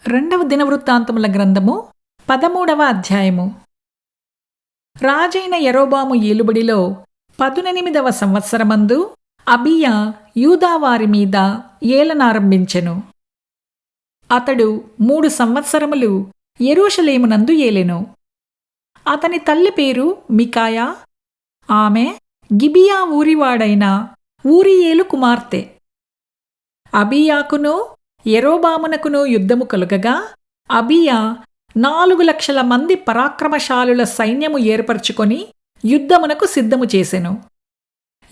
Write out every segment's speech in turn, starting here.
రెండవ దినవృత్తాంతముల గ్రంథము 13వ అధ్యాయము. రాజైన యరొబాము ఏలుబడిలో 18వ సంవత్సరమందు అబీయా యూదావారి మీద ఏలనారంభించెను. అతడు 3 సంవత్సరములు యెరూషలేమునందు ఏలెను. అతని తల్లి పేరు మికాయా. ఆమె గిబియా ఊరివాడైన ఊరియేలు కుమార్తె. అబీయాకును యరొబామునకును యుద్ధము కలుగగా అబీయా 4,00,000 మంది పరాక్రమశాలుల సైన్యము ఏర్పరచుకొని యుద్ధమునకు సిద్ధము చేసెను.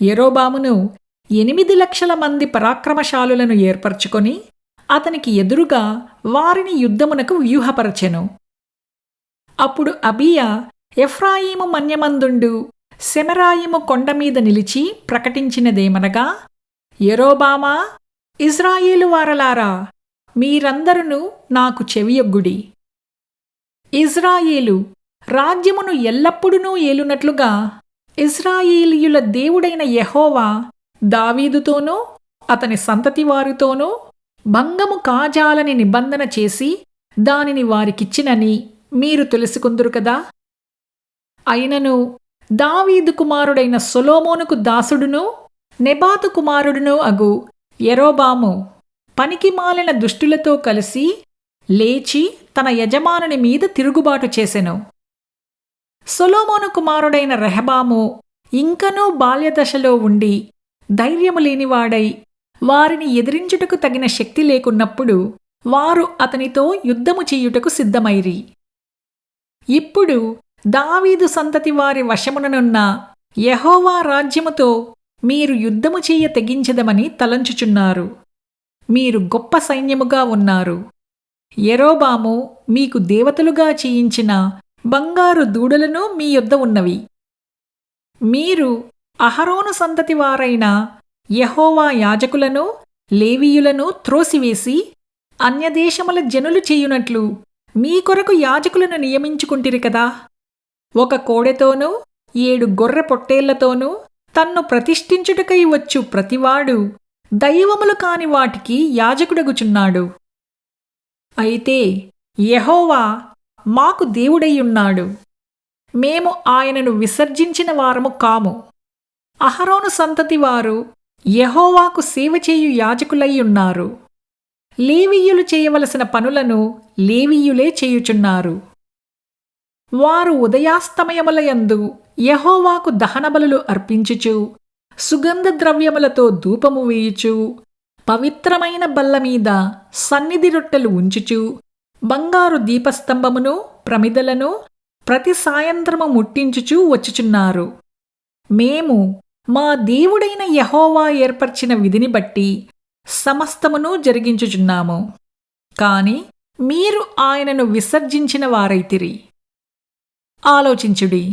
యరొబామును 8,00,000 మంది పరాక్రమశాలులను ఏర్పరచుకొని అతనికి ఎదురుగా వారిని యుద్ధమునకు వ్యూహపరచెను. అప్పుడు అబీయా ఎఫ్రాయిము మన్యమందుండు సెమరాయిము కొండమీద నిలిచి ప్రకటించినదేమనగా, యరొబామా, ఇజ్రాయేలు వారలారా, మీరందరును నాకు చెవియొగ్గుడి. ఇజ్రాయేలు రాజ్యమును ఎల్లప్పుడూ ఏలునట్లుగా ఇజ్రాయేలీయుల దేవుడైన యెహోవా దావీదుతోనూ అతని సంతతివారితోనూ భంగము కాజాలని నిబంధన చేసి దానిని వారికిచ్చినని మీరు తెలుసుకుందురు కదా. అయినను దావీదు కుమారుడైన సొలొమోనుకు దాసుడును నెబాతు కుమారుడును అగు యరొబాము పనికిమాలిన దుష్టులతో కలిసి లేచి తన యజమానుని మీద తిరుగుబాటు చేసెను. సొలొమోను కుమారుడైన రెహబాము ఇంకనూ బాల్యదశలో ఉండి ధైర్యము లేనివాడై వారిని ఎదిరించుటకు తగిన శక్తి లేకున్నప్పుడు వారు అతనితో యుద్ధము చేయుటకు సిద్ధమైరి. ఇప్పుడు దావీదు సంతతి వారి వశముననున్న యెహోవా రాజ్యముతో మీరు యుద్ధము చెయ్య తెగించదమని తలంచుచున్నారు. మీరు గొప్ప సైన్యముగా ఉన్నారు. యరొబాము మీకు దేవతలుగా చేయించిన బంగారు దూడలను మీ యొద్ద ఉన్నవి. మీరు అహరోను సంతతి వారైన యెహోవా యాజకులను లేవీయులను త్రోసివేసి అన్యదేశముల జనులు చేయునట్లు మీ కొరకు యాజకులను నియమించుకుంటిరి కదా. ఒక కోడెతోనూ 7 గొర్రె పొట్టేళ్లతోనూ తన్ను ప్రతిష్ఠించుటకై వచ్చు ప్రతివాడు దైవములు కాని వాటికి యాజకుడగుచున్నాడు. అయితే యెహోవా మాకు దేవుడయ్యున్నాడు. మేము ఆయనను విసర్జించిన వారము కాము. అహరోను సంతతి వారు యెహోవాకు సేవ చేయు యాజకులయ్యున్నారు. లేవీయులు చేయవలసిన పనులను లేవీయులే చేయుచున్నారు. వారు ఉదయాస్తమయములయందు యెహోవాకు దహనబలులు అర్పించుచు సుగంధ ద్రవ్యములతో ధూపము వేయుచు పవిత్రమైన బల్లమీద సన్నిధి రొట్టెలు ఉంచుచు బంగారు దీపస్తంభమును ప్రమిదలను ప్రతి సాయంత్రము ముట్టించుచూ వచ్చుచున్నారు. మేము మా దేవుడైన యెహోవా ఏర్పర్చిన విధిని బట్టి సమస్తమును జరిగించుచున్నాము. కాని మీరు ఆయనను విసర్జించిన వారైతిరి. ఆలోచించుడి.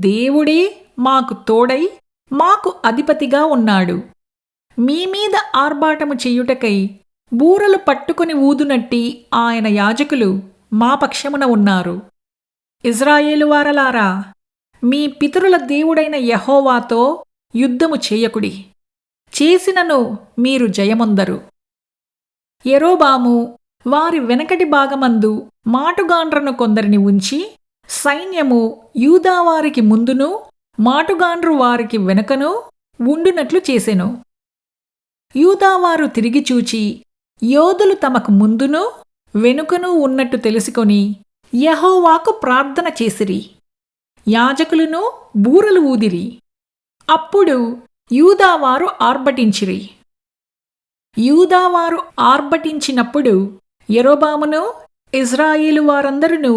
దేవుడే మాకు తోడై మాకు అధిపతిగా ఉన్నాడు. మీమీద ఆర్భాటము చెయ్యుటకై బూరలు పట్టుకుని ఊదునట్టి ఆయన యాజకులు మా పక్షమున ఉన్నారు. ఇజ్రాయేలు వారలారా, మీ పితరుల దేవుడైన యెహోవాతో యుద్ధము చేయకుడి. చేసినను మీరు జయమొందరు. యరొబాము వారి వెనకటి భాగమందు మాటుగాండ్రను కొందరిని ఉంచి సైన్యము యూదావారికి ముందును మాటుగాండ్రు వారికి వెనుకను ఉండునట్లు చేసెను. యూదావారు తిరిగి చూచి యోధులు తమకు ముందును వెనుకను ఉన్నట్టు తెలుసుకొని యెహోవాకు ప్రార్థన చేసిరి. యాజకులను బూరలు ఊదిరి. అప్పుడు యూదావారు ఆర్భటించిరి. యూదావారు ఆర్భటించినప్పుడు యరొబామును ఇజ్రాయేలు వారందరును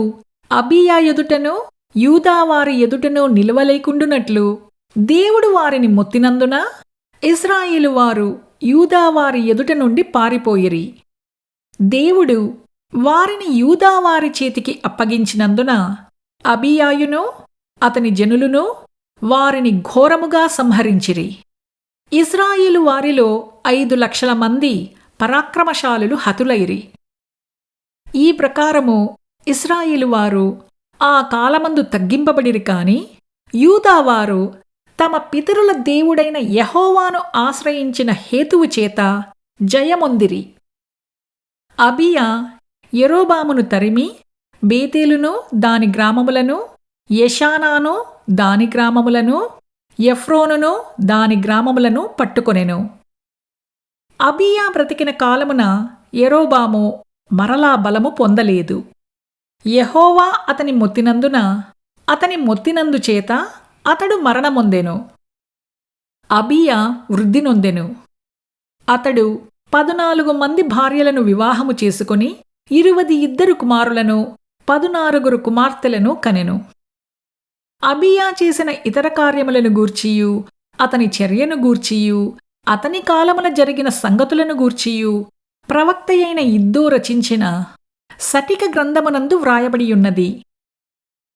అబీయా ఎదుటను యూదావారి ఎదుటను నిలవలేకుండునట్లు దేవుడు వారిని మొత్తినందున ఇజ్రాయేలు వారు యూదావారి ఎదుట నుండి పారిపోయిరి. దేవుడు వారిని యూదావారి చేతికి అప్పగించినందున అబీయాయును అతని జనులును వారిని ఘోరముగా సంహరించిరి. ఇజ్రాయేలు వారిలో 5,00,000 మంది పరాక్రమశాలులు హతులైరి. ఈ ప్రకారము ఇశ్రాయేలు వారు ఆ కాలమందు తగ్గింపబడిరి కాని యూదావారు తమ పితరుల దేవుడైన యెహోవాను ఆశ్రయించిన హేతువు చేత జయమొందిరి. అబీయా యెరోబామును తరిమి బేతేలును దాని గ్రామములను, యెషానాను దాని గ్రామములను, ఎఫ్రోనును దాని గ్రామములను పట్టుకొనెను. అబీయా బ్రతికిన కాలమున యెరోబాము మరలా బలము పొందలేదు. యెహోవా అతని మొత్తినందుచేత అతడు మరణమొందెను. అబీయా వృద్ధి నొందెను. అతడు 14 మంది భార్యలను వివాహము చేసుకుని 22 కుమారులను 14 కుమార్తెలను కనెను. అబీయా చేసిన ఇతర కార్యములను గూర్చియు, అతని చర్యను గూర్చియు, అతని కాలమున జరిగిన సంగతులను గూర్చియు ప్రవక్తయైన ఇద్దో రచించిన సటిక గ్రంథమునందు వ్రాయబడియున్నది.